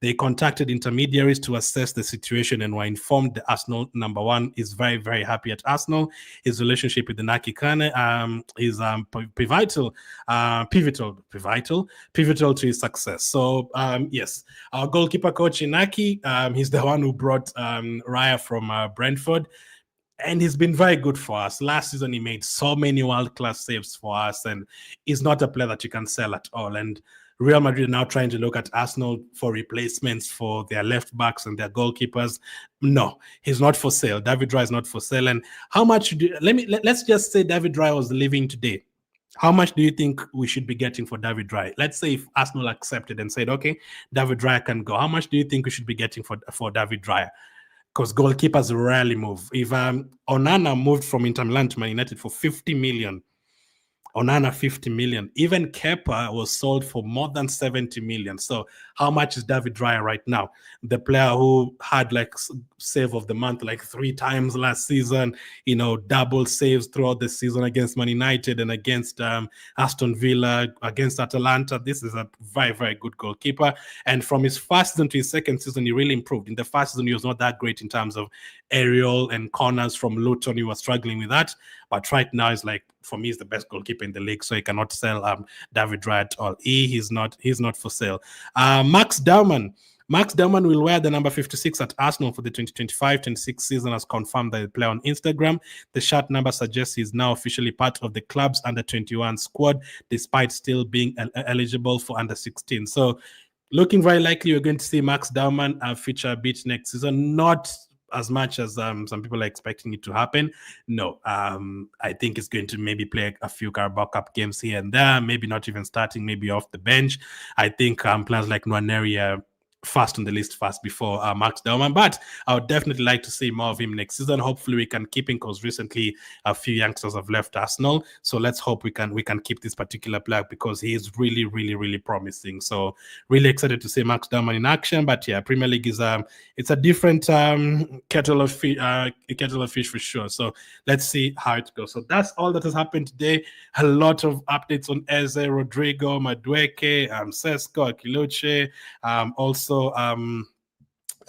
S1: They contacted intermediaries to assess the situation and were informed the Arsenal number one is very, very happy at Arsenal. His relationship with the Naki Kane is pivotal to his success. So, yes, our goalkeeper coach Inaki, he's the one who brought Raya from Brentford. And he's been very good for us. Last season, he made so many world-class saves for us, and he's not a player that you can sell at all. And Real Madrid are now trying to look at Arsenal for replacements for their left backs and their goalkeepers. No, he's not for sale. David Raya is not for sale. And how much? Let's just say David Raya was leaving today. How much do you think we should be getting for David Raya? Let's say if Arsenal accepted and said, okay, David Raya can go. How much do you think we should be getting for David Raya? Because goalkeepers rarely move. If Onana moved from Inter Milan to Man United for 50 million, Onana 50 million. Even Kepa was sold for more than 70 million. So how much is David Raya right now? The player who had like save of the month like 3 times last season, double saves throughout the season against Man United and against Aston Villa, against Atalanta. This is a very, very good goalkeeper. And from his first season to his second season, he really improved. In the first season, he was not that great in terms of aerial and corners from Luton. He was struggling with that. But right now, he's like, for me, he's the best goalkeeper in the league, so he cannot sell David Raya at all. He's not for sale. Max Daumann will wear the number 56 at Arsenal for the 2025-26 season, as confirmed by the player on Instagram. The shirt number suggests he's now officially part of the club's under-21 squad, despite still being eligible for under-16. So looking very likely we're going to see Max Daumann feature a bit next season. Not as much as some people are expecting it to happen. No, I think it's going to maybe play a few Carabao Cup games here and there, maybe not even starting, maybe off the bench. I think players like Nwaneri are first on the list before Max Daumann, but I would definitely like to see more of him next season. Hopefully we can keep him, because recently a few youngsters have left Arsenal, so let's hope we can keep this particular player, because he is really, really, really promising. So really excited to see Max Daumann in action. But yeah, Premier League is it's a different kettle of fish for sure. So let's see how it goes. So that's all that has happened today. A lot of updates on Eze, Rodrygo, Madueke, Sesko, Akiluche, also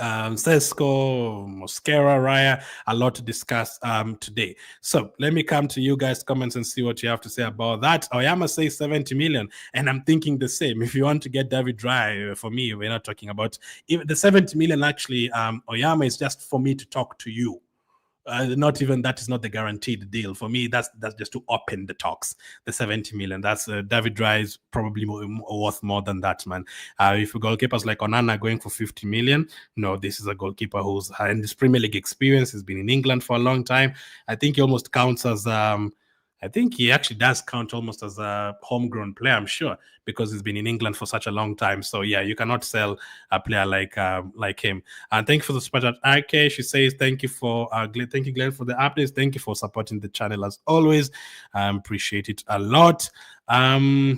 S1: Sesko, Mosquera, Raya, a lot to discuss today. So let me come to you guys' comments and see what you have to say about that. Oyama says 70 million, and I'm thinking the same. If you want to get David Raya, for me, we're not talking about if the 70 million. Actually, Oyama is just for me to talk to you. Not even that is not the guaranteed deal for me. That's just to open the talks. The 70 million. That's David Raya is probably worth more than that, man. If a goalkeepers like Onana going for 50 million, no, this is a goalkeeper who's in this Premier League experience. Has been in England for a long time. I think he almost counts as I think he actually does count almost as a homegrown player, I'm sure, because he's been in England for such a long time. So yeah, you cannot sell a player like him. And thank you for the support at RK. She says thank you Glenn for the updates. Thank you for supporting the channel as always. Appreciate it a lot. Now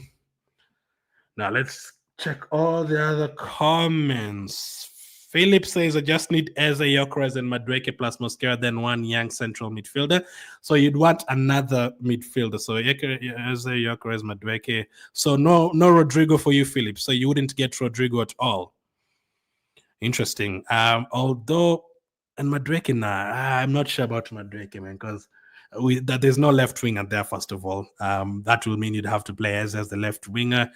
S1: let's check all the other comments. Philip says, I just need Eze, Gyokeres, and Madueke plus Mosquera, then one young central midfielder. So you'd want another midfielder. So Eze, Gyokeres, Madueke. So no Rodrygo for you, Philip. So you wouldn't get Rodrygo at all. Interesting. Although, and Madueke, I'm not sure about Madueke, man, because there's no left winger there, first of all. That will mean you'd have to play Eze as the left winger.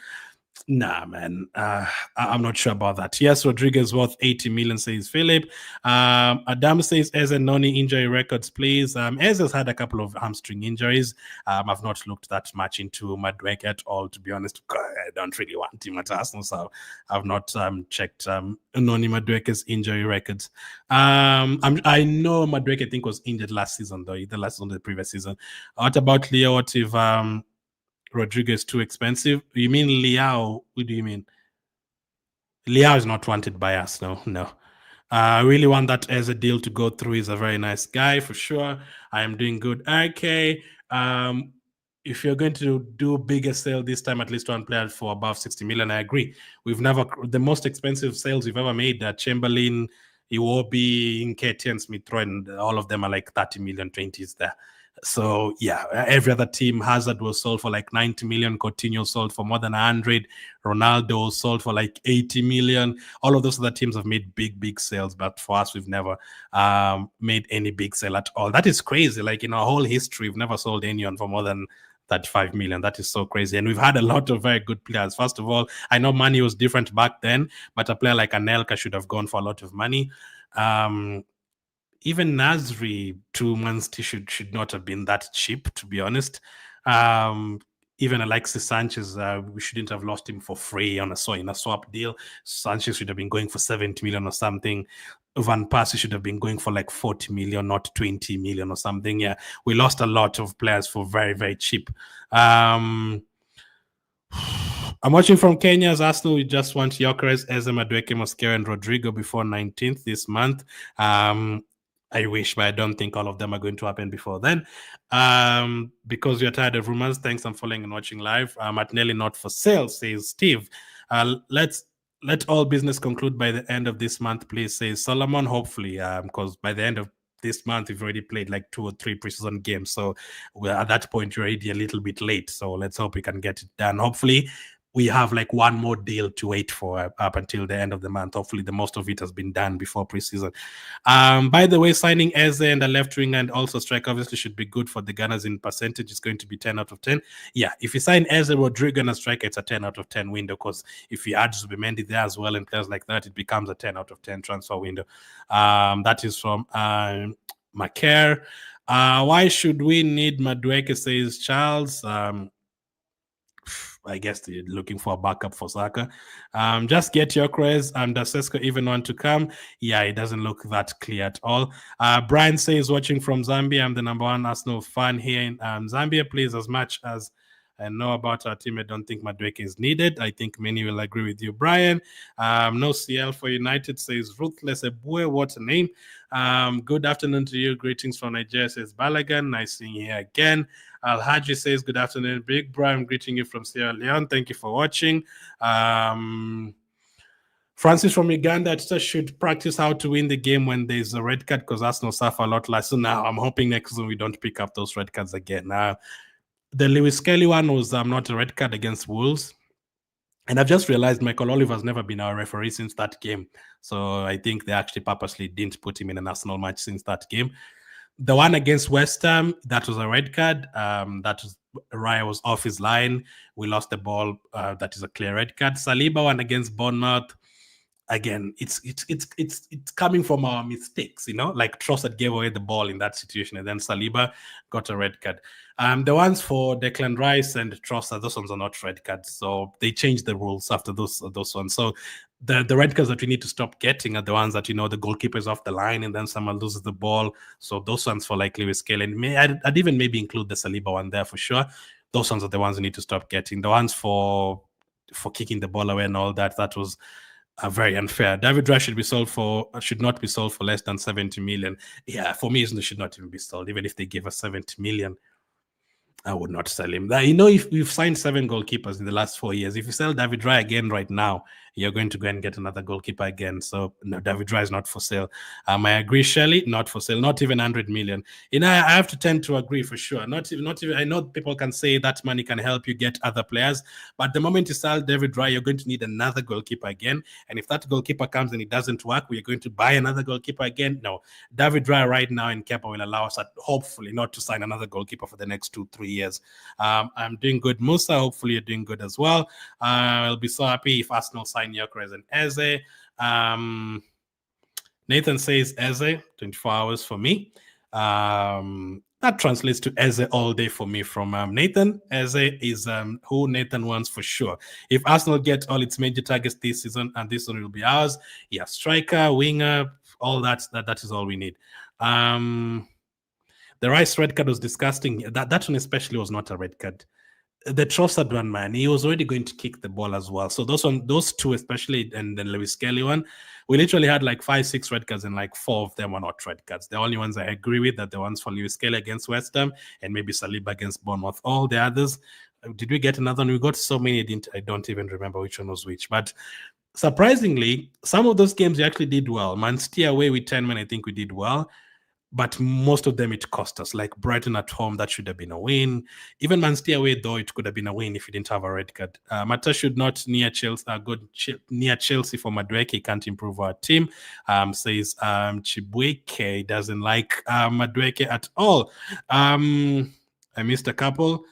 S1: Nah, man. I'm not sure about that. Yes, Rodrygo worth 80 million, says Philip. Adam says, Eze Noni injury records, please. Eze has had a couple of hamstring injuries. I've not looked that much into Madueke at all, to be honest. I don't really want him at Arsenal, so I've not checked Noni Madueke's injury records. I know Madueke, I think, was injured last season, though, either last season or the previous season. What about Leo? What if Rodrygo is too expensive? You mean Liao? What do you mean? Liao is not wanted by us. No. I really want that as a deal to go through. He's a very nice guy for sure. I am doing good. Okay. If you're going to do bigger sale this time, at least one player for above 60 million, I agree. The most expensive sales we've ever made, Chamberlain, Iwobi, Nketiah, Smith Rowe, and all of them are like 30 million, 20s there. So yeah, every other team, Hazard was sold for like 90 million, Coutinho sold for more than 100, Ronaldo sold for like 80 million. All of those other teams have made big sales, but for us, we've never made any big sale at all. That is crazy. Like in our whole history, we've never sold anyone for more than 35 million. That is so crazy. And we've had a lot of very good players. First of all, I know money was different back then, but a player like Anelka should have gone for a lot of money. Even Nasri 2 months should not have been that cheap, to be honest. Even Alexis Sanchez, we shouldn't have lost him for free in a swap deal. Sanchez should have been going for 70 million or something. Van Persie should have been going for like 40 million, not 20 million or something. Yeah, we lost a lot of players for very cheap. I'm watching from Kenya's Arsenal. We just want Gyokeres, Eze, Madueke, Mosquera, and Rodrygo before 19th this month. I wish, but I don't think all of them are going to happen before then. Because you're tired of rumors, thanks. I'm following and watching live. Martinelli not for sale, says Steve. Let all business conclude by the end of this month, please, says Solomon. Hopefully, because by the end of this month, we've already played like 2 or 3 preseason games. So at that point, you're already a little bit late. So let's hope we can get it done. Hopefully, we have like one more deal to wait for up until the end of the month. Hopefully, the most of it has been done before preseason. By the way, signing Eze and a left wing and also striker obviously should be good for the Gunners in percentage. It's going to be 10 out of 10. Yeah, if you sign Eze, Rodrygo, and a striker, it's a 10 out of 10 window, because if you add Zubimendi there as well and players like that, it becomes a 10 out of 10 transfer window. That is from Mosquera. Why should we need Madueke, says Charles? I guess they're looking for a backup for Saka. Just get Gyokeres. Does Sesko even want to come? Yeah, it doesn't look that clear at all. Brian says, watching from Zambia. I'm the #1 Arsenal fan here in Zambia. Please, as much as I know about our team, I don't think Madueke is needed. I think many will agree with you, Brian. No CL for United, says Ruthless Ebue. What a name. Good afternoon to you. Greetings from Nigeria, says Balagan. Nice seeing you here again. Al-Haji says, good afternoon, Big Bro. I'm greeting you from Sierra Leone. Thank you for watching. Francis from Uganda, it just should practice how to win the game when there's a red card, because Arsenal suffer a lot less. So now I'm hoping next season we don't pick up those red cards again. The Lewis Kelly one was not a red card against Wolves. And I've just realized Michael Oliver's never been our referee since that game. So I think they actually purposely didn't put him in an Arsenal match since that game. The one against West Ham, that was a red card. That was Raya was off his line. We lost the ball. That is a clear red card. Saliba one against Bournemouth. Again, it's coming from our mistakes, like Trossard gave away the ball in that situation, and then Saliba got a red card. The ones for Declan Rice and Trossard, those ones are not red cards, so they changed the rules after those ones. So the red cards that we need to stop getting are the ones that the goalkeeper is off the line and then someone loses the ball. So those ones for like Lewis Kelly, and I'd even maybe include the Saliba one there for sure. Those ones are the ones we need to stop getting. The ones for kicking the ball away and all that was very unfair. David Raya should not be sold for less than 70 million. Yeah, for me, he should not even be sold. Even if they give us 70 million, I would not sell him. If we've signed 7 goalkeepers in the last 4 years, if you sell David Raya again right now, you're going to go and get another goalkeeper again. So no, David Raya is not for sale. I agree, Shelley, not for sale. Not even 100 million. I have to tend to agree for sure. Not even. I know people can say that money can help you get other players, but the moment you sell David Raya, you're going to need another goalkeeper again. And if that goalkeeper comes and it doesn't work, we're going to buy another goalkeeper again. No, David Raya right now in Kepa will allow us, hopefully, not to sign another goalkeeper for the next 2-3 years. I'm doing good, Musa. Hopefully, you're doing good as well. I'll be so happy if Arsenal sign Gyokeres and Eze. Nathan says Eze, 24 hours for me. That translates to Eze all day for me from Nathan. Eze is who Nathan wants for sure. If Arsenal get all its major targets this season, and this one will be ours, yeah, striker, winger, all that is all we need. The Rice red card was disgusting. That one especially was not a red card. The Trossard one, man, he was already going to kick the ball as well. So those two especially, and the Lewis Kelly one, we literally had like 5-6 red cards, and like 4 of them were not red cards. The only ones I agree with are the ones for Lewis Kelly against West Ham and maybe Saliba against Bournemouth. All the others, did we get another one? We got so many, I don't even remember which one was which. But surprisingly, some of those games we actually did well. Man City away with 10 men, I think we did well. But most of them it cost us. Like Brighton at home, that should have been a win. Even Man City away, though, it could have been a win if he didn't have a red card. Mata should not near Chelsea. Near Chelsea for Madueke. He can't improve our team. Says Chibuike doesn't like Madueke at all. I missed a couple.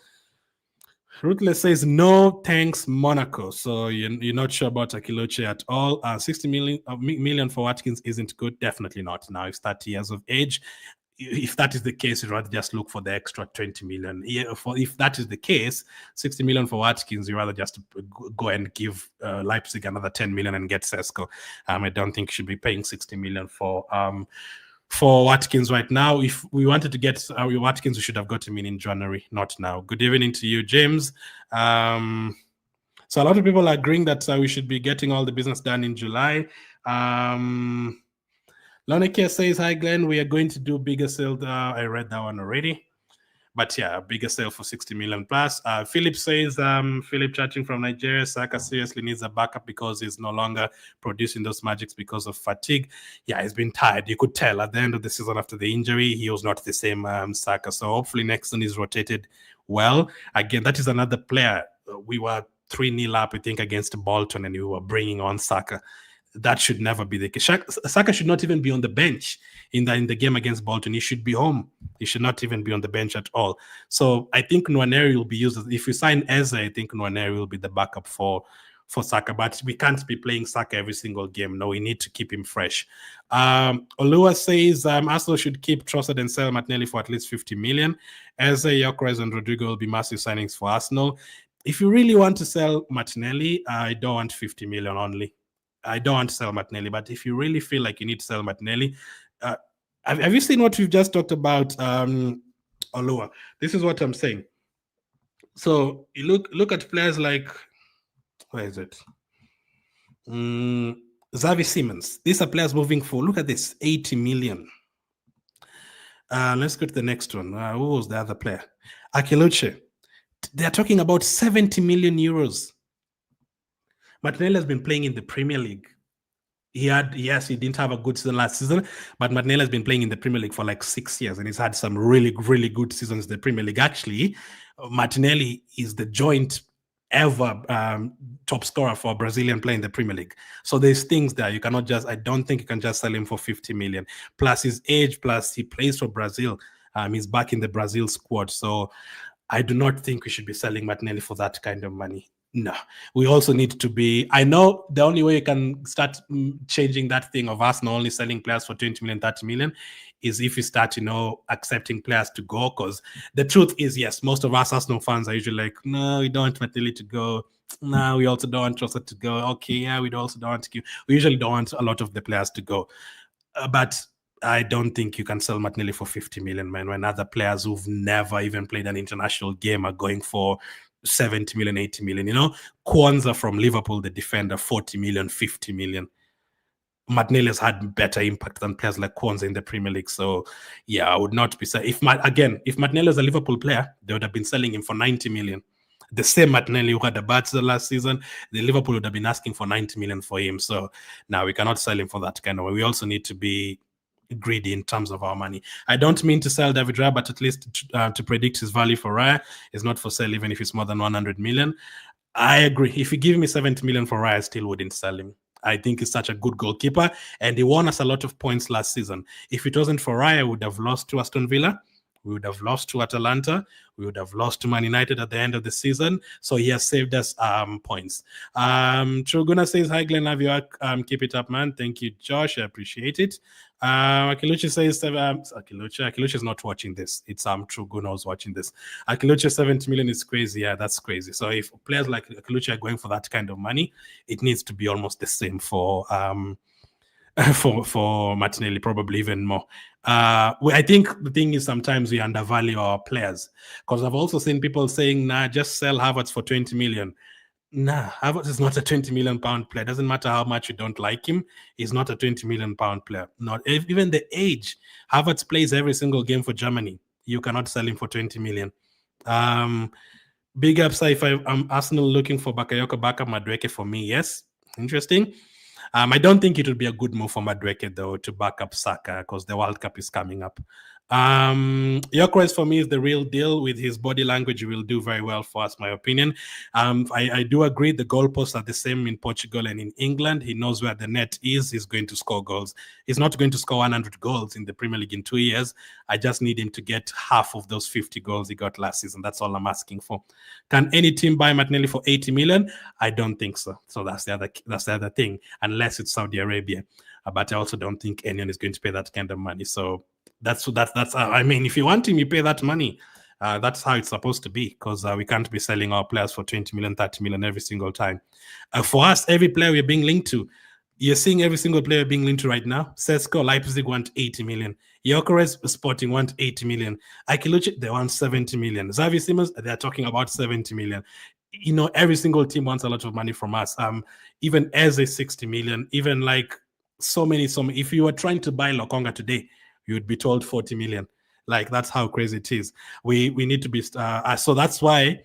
S1: Ruthless says no thanks Monaco. So you're not sure about Akiloche at all. 60 million for Watkins isn't good. Definitely not. Now he's 30 years of age. If that is the case, you'd rather just look for the extra 20 million. If that is the case, 60 million for Watkins, you'd rather just go and give Leipzig another 10 million and get Sesko. I don't think you should be paying 60 million for Watkins right now. If we wanted to get Watkins, we should have got him in January, not now. Good evening to you, James. So a lot of people are agreeing that we should be getting all the business done in July. Loneke says, hi, Glenn. We are going to do bigger sale. I read that one already. But yeah, a bigger sale for 60 million plus. Philip says, Philip chatting from Nigeria, Saka seriously needs a backup because he's no longer producing those magics because of fatigue. Yeah, he's been tired. You could tell at the end of the season after the injury, he was not the same Saka. So hopefully next season is rotated well. Again, that is another player. We were 3-0 up, I think, against Bolton, and we were bringing on Saka. That should never be the case. Saka should not even be on the bench in the game against Bolton. He should be home. He should not even be on the bench at all. So I think Nwaneri will be used. If we sign Eze, I think Nwaneri will be the backup for Saka. But we can't be playing Saka every single game. No, we need to keep him fresh. Olua says Arsenal should keep Trossard and sell Martinelli for at least 50 million. Eze, Gyokeres, and Rodrygo will be massive signings for Arsenal. If you really want to sell Martinelli, I don't want 50 million only. I don't want to sell Martinelli, but if you really feel like you need to sell Martinelli, have you seen what we've just talked about, Olua? This is what I'm saying. So you look at players like, where is it? Xavi Simons. These are players moving for, look at this, 80 million. Let's go to the next one. Who was the other player? Akiloche. They're talking about 70 million euros. Martinelli has been playing in the Premier League. He didn't have a good season last season, but Martinelli has been playing in the Premier League for like 6 years, and he's had some really, really good seasons in the Premier League. Actually, Martinelli is the joint ever top scorer for a Brazilian player in the Premier League. So there's things there. I don't think you can just sell him for 50 million. Plus his age, plus he plays for Brazil. He's back in the Brazil squad. So I do not think we should be selling Martinelli for that kind of money. No, we also need to be. I know the only way you can start changing that thing of us not only selling players for 20 million, 30 million is if you start, accepting players to go. Because the truth is, yes, most of us Arsenal fans are usually like, no, we don't want Martinelli to go. No, we also don't want Trossard to go. Okay, yeah, we also don't want to go. We usually don't want a lot of the players to go. But I don't think you can sell Martinelli for 50 million, man, when other players who've never even played an international game are going for 70 million, 80 million. Kwanzaa from Liverpool, the defender, 40 million, 50 million. Martinelli has had better impact than players like Kwanzaa in the Premier League. So, yeah, I would not be selling. If Martinelli was a Liverpool player, they would have been selling him for 90 million. The same Martinelli who had a bad season last season, the Liverpool would have been asking for 90 million for him. So now we cannot sell him for that kind of way. We also need to be greedy in terms of our money. I don't mean to sell David Raya, but at least to predict his value for Raya is not for sale, even if it's more than 100 million. I agree. If you give me 70 million for Raya, I still wouldn't sell him. I think he's such a good goalkeeper, and he won us a lot of points last season. If it wasn't for Raya, we would have lost to Aston Villa. We would have lost to Atalanta. We would have lost to Man United at the end of the season. So he has saved us points. Truguna says, hi, Glenn, love you. Keep it up, man. Thank you, Josh. I appreciate it. Akiluchi says, Akiluchi is not watching this. It's Truguna who's watching this. Akiluchi 70 million is crazy. Yeah, that's crazy. So if players like Akiluchi are going for that kind of money, it needs to be almost the same for Martinelli, probably even more. I think the thing is sometimes we undervalue our players, because I've also seen people saying, nah, just sell Havertz for 20 million. Nah, Havertz is not a 20 million pound player. Doesn't matter how much you don't like him, he's not a 20 million pound player. Not even the age. Havertz plays every single game for Germany. You cannot sell him for 20 million. Big upside if I'm Arsenal looking for Bakayoko Baka Madueke for me, yes. Interesting. I don't think it would be a good move for Madueke, though, to back up Saka because the World Cup is coming up. Gyokeres for me is the real deal. With his body language, he will do very well for us, my opinion. I do agree the goalposts are the same in Portugal and in England. He knows where the net is. He's going to score goals. He's not going to score 100 goals in the Premier League in 2 years. I just need him to get half of those 50 goals he got last season. That's all I'm asking for. Can any team buy Martinelli for 80 million? I don't think so. So that's the other thing, unless it's Saudi Arabia. But I also don't think anyone is going to pay that kind of money. So that's I mean, if you want him, you pay that money. That's how it's supposed to be, because we can't be selling our players for 20 million, 30 million every single time. For us, every player we're being linked to, you're seeing every single player being linked to right now. Sesko, Leipzig want 80 million. Gyokeres, Sporting want 80 million. Akiluchi, they want 70 million. Xavi Simons, they're talking about 70 million. You know, every single team wants a lot of money from us. Even as a 60 million, even like so many. If you were trying to buy Lokonga today, you would be told 40 million. Like, that's how crazy it is. We need to be so that's why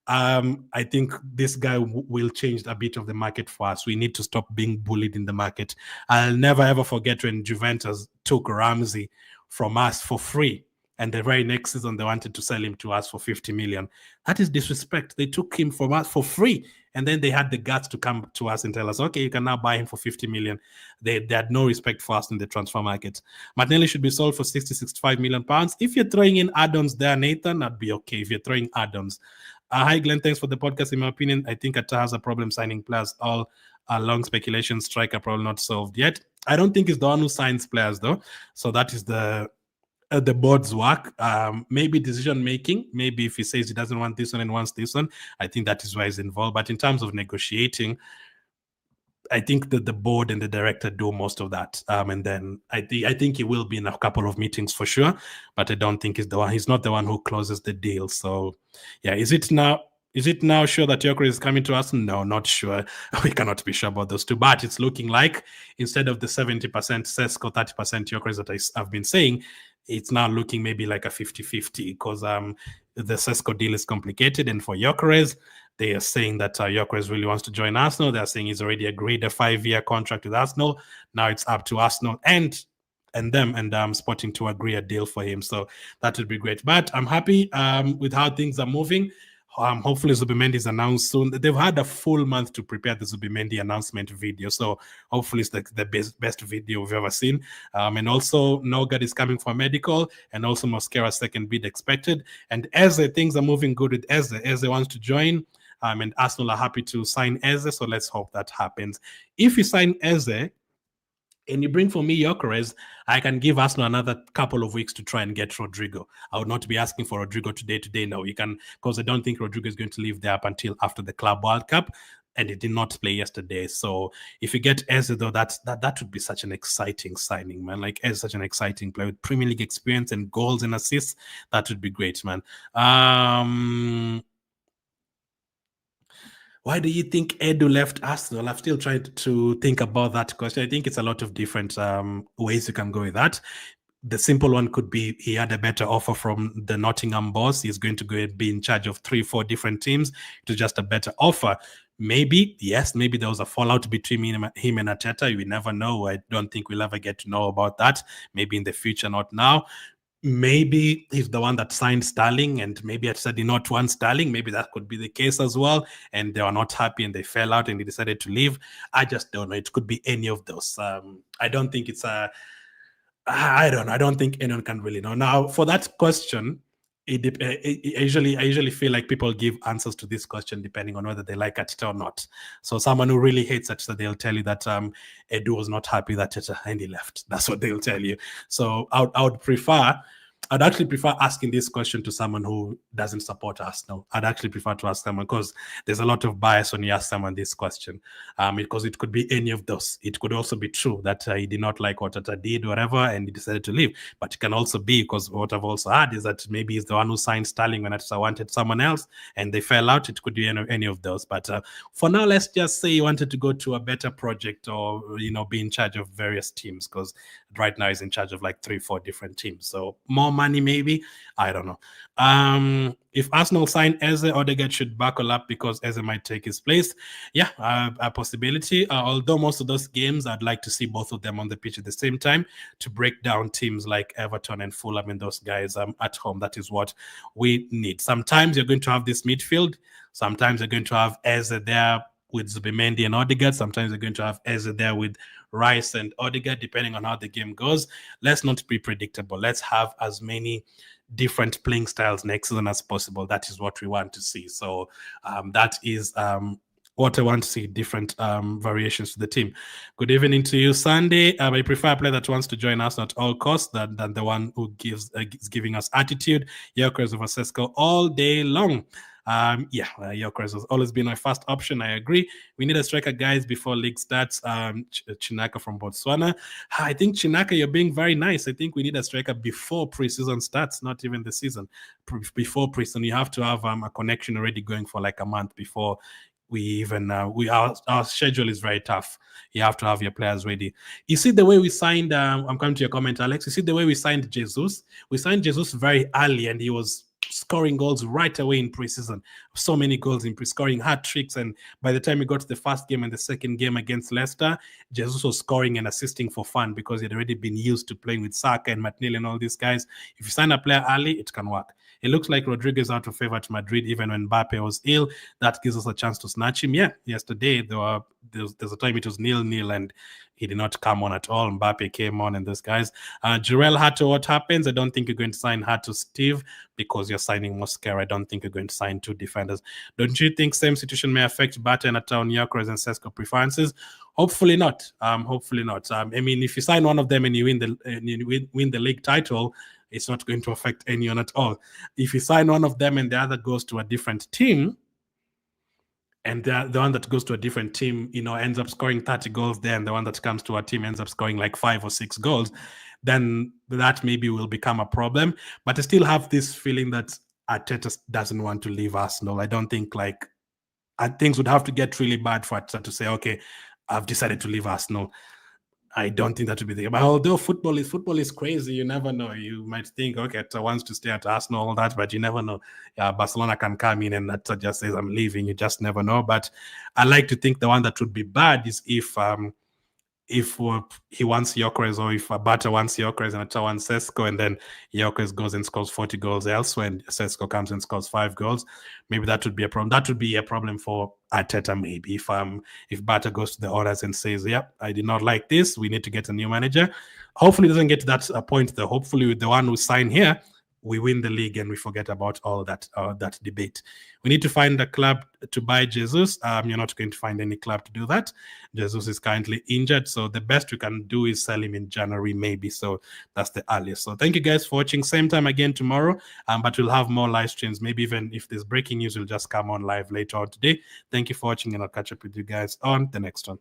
S1: I think this guy will change a bit of the market for us. We need to stop being bullied in the market. I'll never ever forget when Juventus took Ramsey from us for free, and the very next season they wanted to sell him to us for 50 million. That is disrespect. They took him from us for free, and then they had the guts to come to us and tell us, okay, you can now buy him for 50 million. They had no respect for us in the transfer market. Martinelli should be sold for 65 million pounds. If you're throwing in add-ons there, Nathan, that'd be okay. If you're throwing add-ons. Hi, Glenn. Thanks for the podcast. In my opinion, I think Atta has a problem signing players. All long speculation, striker probably not solved yet. I don't think he's the one who signs players, though. So that is the board's work. Maybe decision making. Maybe if he says he doesn't want this one and wants this one, I think that is why he's involved. But in terms of negotiating, I think that the board and the director do most of that. And then I think he will be in a couple of meetings for sure, but I don't think he's the one. He's not the one who closes the deal. So yeah, is it now sure that Gyokeres is coming to us? No, not sure. We cannot be sure about those two. But it's looking like instead of the 70% Sesko, 30% Gyokeres that I've been saying, it's now looking maybe like a 50-50, because the Sesko deal is complicated. And for Gyokeres, they are saying that Gyokeres really wants to join Arsenal. They're saying he's already agreed a 5-year contract with Arsenal. Now it's up to Arsenal and them and Sporting to agree a deal for him. So that would be great. But I'm happy with how things are moving. Hopefully Zubimendi is announced soon. They've had a full month to prepare the Zubimendi announcement video, so hopefully it's the best video we've ever seen. And also Nørgaard is coming for medical, and also Mosquera second bid expected. And Eze, things are moving good with Eze. Eze wants to join, and Arsenal are happy to sign Eze, so let's hope that happens. If you sign Eze and you bring for me Gyokeres, I can give Arsenal another couple of weeks to try and get Rodrygo. I would not be asking for Rodrygo today. No, you can, because I don't think Rodrygo is going to leave there up until after the Club World Cup, and he did not play yesterday. So if you get Eze, though, that would be such an exciting signing, man. Like, Eze, such an exciting player with Premier League experience and goals and assists. That would be great, man. Why do you think Edu left Arsenal? I've still tried to think about that question. I think it's a lot of different ways you can go with that. The simple one could be he had a better offer from the Nottingham boss. He's going to go and be in charge of 3-4 different teams. It was just a better offer. Maybe, yes, maybe there was a fallout between him and Arteta. We never know. I don't think we'll ever get to know about that. Maybe in the future, not now. Maybe he's the one that signed Sterling, and maybe I said he not want Sterling. Maybe that could be the case as well. And they were not happy and they fell out and he decided to leave. I just don't know. It could be any of those. I don't think it's I don't know. I don't think anyone can really know. Now, for that question, I usually feel like people give answers to this question depending on whether they like Arteta or not. So someone who really hates Arteta, they'll tell you that Edu was not happy that Arteta and he left. That's what they'll tell you. So I'd actually prefer asking this question to someone who doesn't support Arsenal. I'd actually prefer to ask someone, because there's a lot of bias when you ask someone this question, because it could be any of those. It could also be true that he did not like what Tata did, whatever, and he decided to leave. But it can also be, because what I've also heard is that maybe he's the one who signed Sterling when Tata wanted someone else and they fell out. It could be any of those. But for now, let's just say he wanted to go to a better project, or be in charge of various teams, because right now he's in charge of like 3-4 different teams. So more more money, maybe. I don't know. If Arsenal sign Eze, Odegaard should buckle up because Eze might take his place. Yeah, a possibility. Although most of those games, I'd like to see both of them on the pitch at the same time to break down teams like Everton and Fulham and those guys at home. That is what we need. Sometimes you're going to have this midfield. Sometimes you're going to have Eze there with Zubimendi and Odegaard. Sometimes you're going to have Eze there with Rice and Odegaard, depending on how the game goes. Let's not be predictable. Let's have as many different playing styles next season as possible. That is what we want to see. So that is what I want to see, different variations to the team. Good evening to you, Sunday. I prefer a player that wants to join us at all costs than the one who is giving us attitude. Gyokeres over Sesko all day long. Gyokeres has always been my first option. I agree. We need a striker, guys, before league starts. Chinaka from Botswana. I think, Chinaka, you're being very nice. I think we need a striker before preseason starts, not even the season. Before preseason, you have to have a connection already going for like a month before we even our schedule is very tough. You have to have your players ready. You see the way we signed. I'm coming to your comment, Alex. You see the way we signed Jesus. We signed Jesus very early, and he was scoring goals right away in preseason. So many goals in scoring hat tricks, and by the time we got to the first game and the second game against Leicester, Jesus was scoring and assisting for fun because he'd already been used to playing with Saka and Martinelli and all these guys. If you sign a player early, it can work. It looks like Rodrygo is out of favor to Madrid, even when Mbappe was ill. That gives us a chance to snatch him. Yeah, yesterday there's a time it was 0-0 and he did not come on at all. Mbappe came on and those guys. Jarell Hato, what happens? I don't think you're going to sign Hato, Steve, because you're signing Mosquera. I don't think you're going to sign two defenders. Don't you think same situation may affect Bata and Atao, Gyokeres and Sesko preferences? Hopefully not. Hopefully not. I mean, if you sign one of them and you win the league title, it's not going to affect anyone at all. If you sign one of them and the other goes to a different team, and the one that goes to a different team, ends up scoring 30 goals there, and the one that comes to our team ends up scoring like 5 or 6 goals, then that maybe will become a problem. But I still have this feeling that Arteta doesn't want to leave Arsenal. I don't think things would have to get really bad for Arteta to say, okay, I've decided to leave Arsenal. I don't think that would be the case. But although football is crazy, you never know. You might think, okay, Arteta wants to stay at Arsenal, all that, but you never know. Barcelona can come in and Arteta just says, I'm leaving. You just never know. But I like to think the one that would be bad is if he wants Gyokeres, or if Bata wants Gyokeres and Arteta wants Sesko, and then Gyokeres goes and scores 40 goals elsewhere, and Sesko comes and scores 5 goals, maybe that would be a problem. That would be a problem for Arteta, maybe, if Bata goes to the owners and says, yep, I did not like this, we need to get a new manager. Hopefully it doesn't get to that point, though. Hopefully with the one who signed here, we win the league and we forget about all that debate. We need to find a club to buy Jesus. You're not going to find any club to do that. Jesus is currently injured, so the best we can do is sell him in January, maybe. So that's the earliest. So thank you guys for watching. Same time again tomorrow, but we'll have more live streams. Maybe even if there's breaking news, we'll just come on live later on today. Thank you for watching, and I'll catch up with you guys on the next one.